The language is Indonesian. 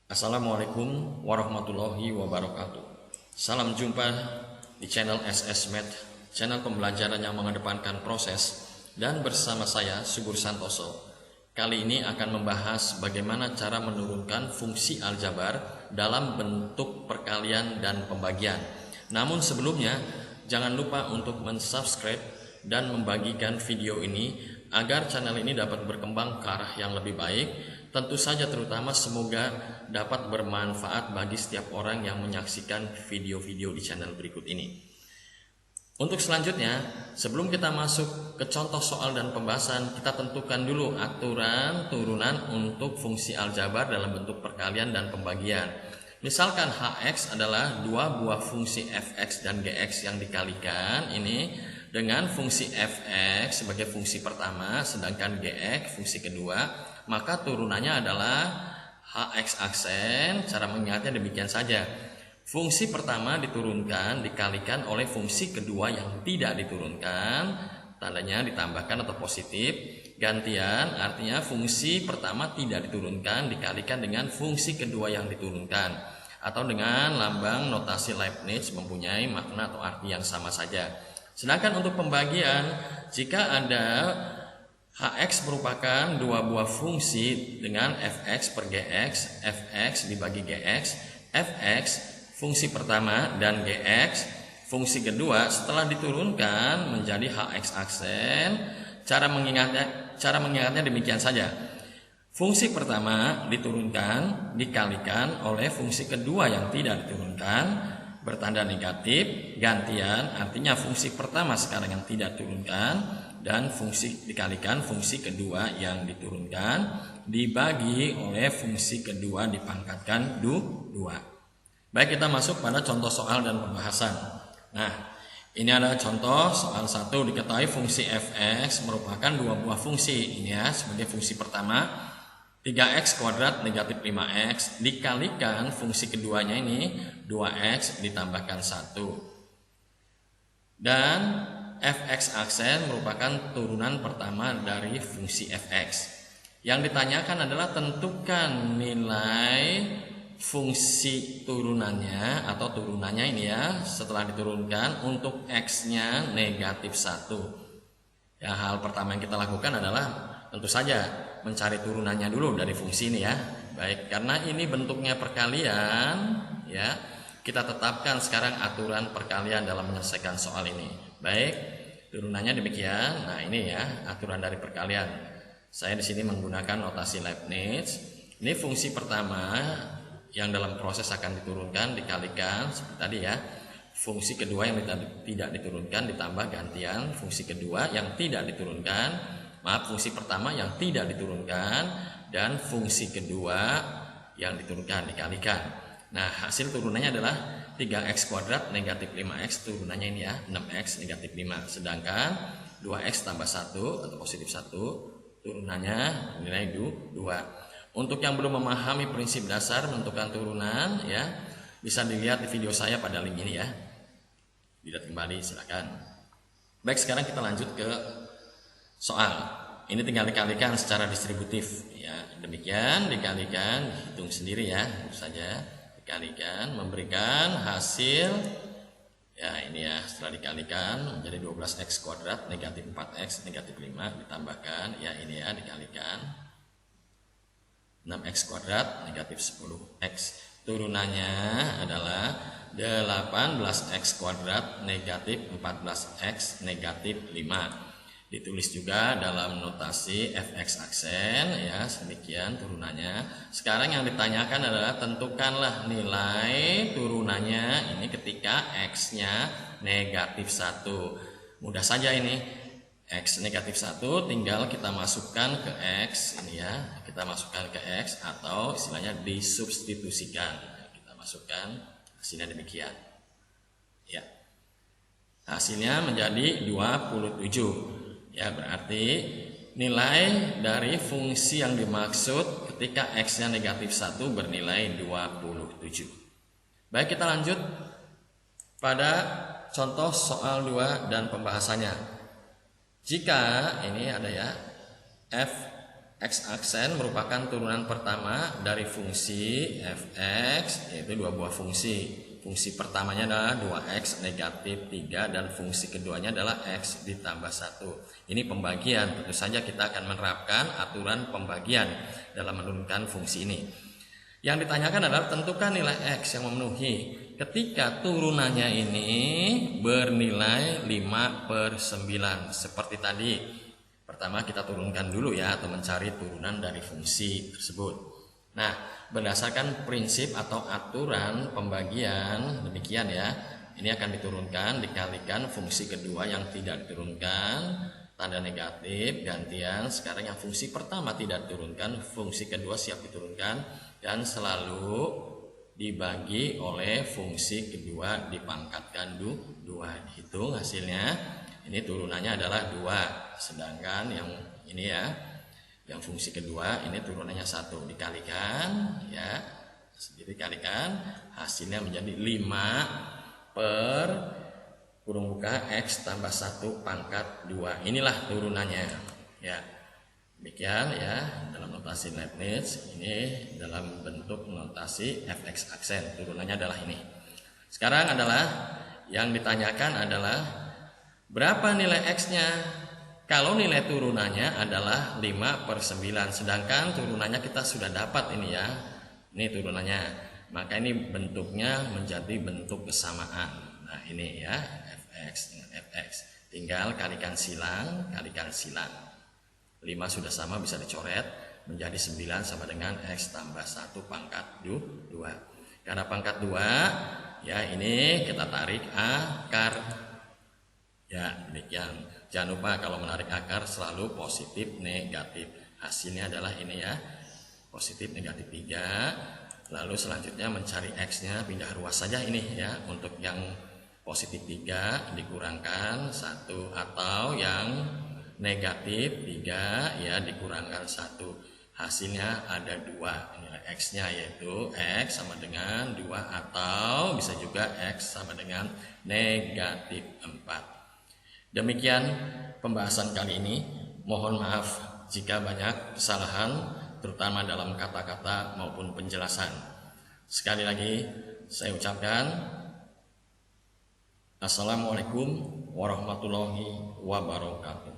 Assalamualaikum warahmatullahi wabarakatuh. Salam jumpa di channel SS Math, channel pembelajaran yang mengedepankan proses, dan bersama saya Subur Santoso. Kali ini akan membahas bagaimana cara menurunkan fungsi aljabar dalam bentuk perkalian dan pembagian. Namun sebelumnya, jangan lupa untuk mensubscribe dan membagikan video ini agar channel ini dapat berkembang ke arah yang lebih baik. Tentu saja terutama semoga dapat bermanfaat bagi setiap orang yang menyaksikan video-video di channel berikut ini. Untuk selanjutnya, sebelum kita masuk ke contoh soal dan pembahasan, kita tentukan dulu aturan turunan untuk fungsi aljabar dalam bentuk perkalian dan pembagian. Misalkan Hx adalah dua buah fungsi fx dan gx yang dikalikan ini dengan fungsi fx sebagai fungsi pertama, sedangkan gx fungsi kedua, maka turunannya adalah hx aksen. Cara mengingatnya demikian saja. Fungsi pertama diturunkan dikalikan oleh fungsi kedua yang tidak diturunkan, tandanya ditambahkan atau positif. Gantian artinya fungsi pertama tidak diturunkan dikalikan dengan fungsi kedua yang diturunkan, atau dengan lambang notasi Leibniz mempunyai makna atau arti yang sama saja. Sedangkan untuk pembagian, jika ada Hx merupakan dua buah fungsi dengan fx per gx, fx dibagi gx, fx fungsi pertama dan gx fungsi kedua setelah diturunkan menjadi hx aksen. Cara mengingatnya demikian saja. Fungsi pertama diturunkan dikalikan oleh fungsi kedua yang tidak diturunkan, bertanda negatif. Gantian artinya fungsi pertama sekarang yang tidak diturunkan dan fungsi dikalikan fungsi kedua yang diturunkan dibagi oleh fungsi kedua dipangkatkan 2. Baik, kita masuk pada contoh soal dan pembahasan. Nah, ini ada contoh soal 1. Diketahui fungsi fx merupakan dua buah fungsi. Ini ya sebagai fungsi pertama 3x kuadrat negatif 5x dikalikan fungsi keduanya ini 2x ditambahkan 1. Dan fx aksen merupakan turunan pertama dari fungsi fx. Yang ditanyakan adalah tentukan nilai fungsi turunannya atau turunannya ini ya setelah diturunkan untuk x-nya negatif 1. Ya, hal pertama yang kita lakukan adalah tentu saja mencari turunannya dulu dari fungsi ini ya. Baik, karena ini bentuknya perkalian ya, kita tetapkan sekarang aturan perkalian dalam menyelesaikan soal ini. Baik, turunannya demikian. Nah, ini ya aturan dari perkalian. Saya di sini menggunakan notasi Leibniz. Ini fungsi pertama yang dalam proses akan diturunkan dikalikan seperti tadi ya. Fungsi kedua yang tidak diturunkan ditambah gantian fungsi kedua yang tidak diturunkan. Fungsi pertama yang tidak diturunkan dan fungsi kedua yang diturunkan dikalikan. Nah, hasil turunannya adalah 3x kuadrat negatif 5x, turunannya ini ya 6x negatif 5. Sedangkan 2x tambah 1 atau positif 1, turunannya nilai 2. Untuk yang belum memahami prinsip dasar menentukan turunan ya, bisa dilihat di video saya pada link ini ya. Dilihat kembali silakan. Baik, sekarang kita lanjut ke soal. Ini tinggal dikalikan secara distributif ya. Demikian dikalikan, hitung sendiri ya, tentu saja. Dikalikan memberikan hasil ya ini ya, setelah dikalikan menjadi 12x kuadrat negatif 4x negatif 5 ditambahkan ya ini ya dikalikan 6x kuadrat negatif 10x. Turunannya adalah 18x kuadrat negatif 14x negatif 5. Ditulis juga dalam notasi fx aksen ya, demikian turunannya. Sekarang yang ditanyakan adalah tentukanlah nilai turunannya ini ketika x-nya negatif 1. Mudah saja ini. X negatif 1 tinggal kita masukkan ke x ini ya. Kita masukkan ke x atau istilahnya disubstitusikan. Kita masukkan hasilnya demikian. Ya. Hasilnya menjadi 27. Ya, berarti nilai dari fungsi yang dimaksud ketika x-nya negatif 1 bernilai 27. Baik, kita lanjut pada contoh soal 2 dan pembahasannya. Jika ini ada ya f X aksen merupakan turunan pertama dari fungsi fx, yaitu dua buah fungsi. Fungsi pertamanya adalah 2x negatif 3 dan fungsi keduanya adalah x ditambah 1. Ini pembagian, tentu saja kita akan menerapkan aturan pembagian dalam menurunkan fungsi ini. Yang ditanyakan adalah tentukan nilai x yang memenuhi ketika turunannya ini bernilai 5/9 seperti tadi. Pertama kita turunkan dulu ya, atau mencari turunan dari fungsi tersebut. Nah, berdasarkan prinsip atau aturan pembagian demikian ya, ini akan diturunkan dikalikan fungsi kedua yang tidak diturunkan, tanda negatif, gantian. Sekarang yang fungsi pertama tidak diturunkan, fungsi kedua siap diturunkan, dan selalu dibagi oleh fungsi kedua dipangkatkan 2. Dihitung hasilnya. Ini turunannya adalah 2, sedangkan yang ini ya, yang fungsi kedua ini turunannya 1, dikalikan ya, dikalikan hasilnya menjadi 5/(x tambah 1 pangkat 2). Inilah turunannya ya. Demikian ya, dalam notasi Leibniz ini dalam bentuk notasi fx aksen, turunannya adalah ini. Sekarang adalah yang ditanyakan adalah berapa nilai x-nya? Kalau nilai turunannya adalah 5/9, sedangkan turunannya kita sudah dapat ini ya. Ini turunannya. Maka ini bentuknya menjadi bentuk kesamaan. Nah, ini ya, fx dengan fx. Tinggal kalikan silang, 5 sudah sama bisa dicoret menjadi 9 sama dengan x tambah 1 pangkat 2. Karena pangkat 2 ya, ini kita tarik akar. Ya, demikian. Jangan lupa kalau menarik akar selalu positif negatif. Hasilnya adalah ini ya, positif negatif 3. Lalu selanjutnya mencari x-nya, pindah ruas saja ini ya. Untuk yang positif 3 dikurangkan 1, atau yang negatif 3 ya dikurangkan 1. Hasilnya ada 2 nilai x-nya, yaitu x sama dengan 2, atau bisa juga x sama dengan negatif 4. Demikian pembahasan kali ini. Mohon maaf jika banyak kesalahan, terutama dalam kata-kata maupun penjelasan. Sekali lagi saya ucapkan Assalamualaikum warahmatullahi wabarakatuh.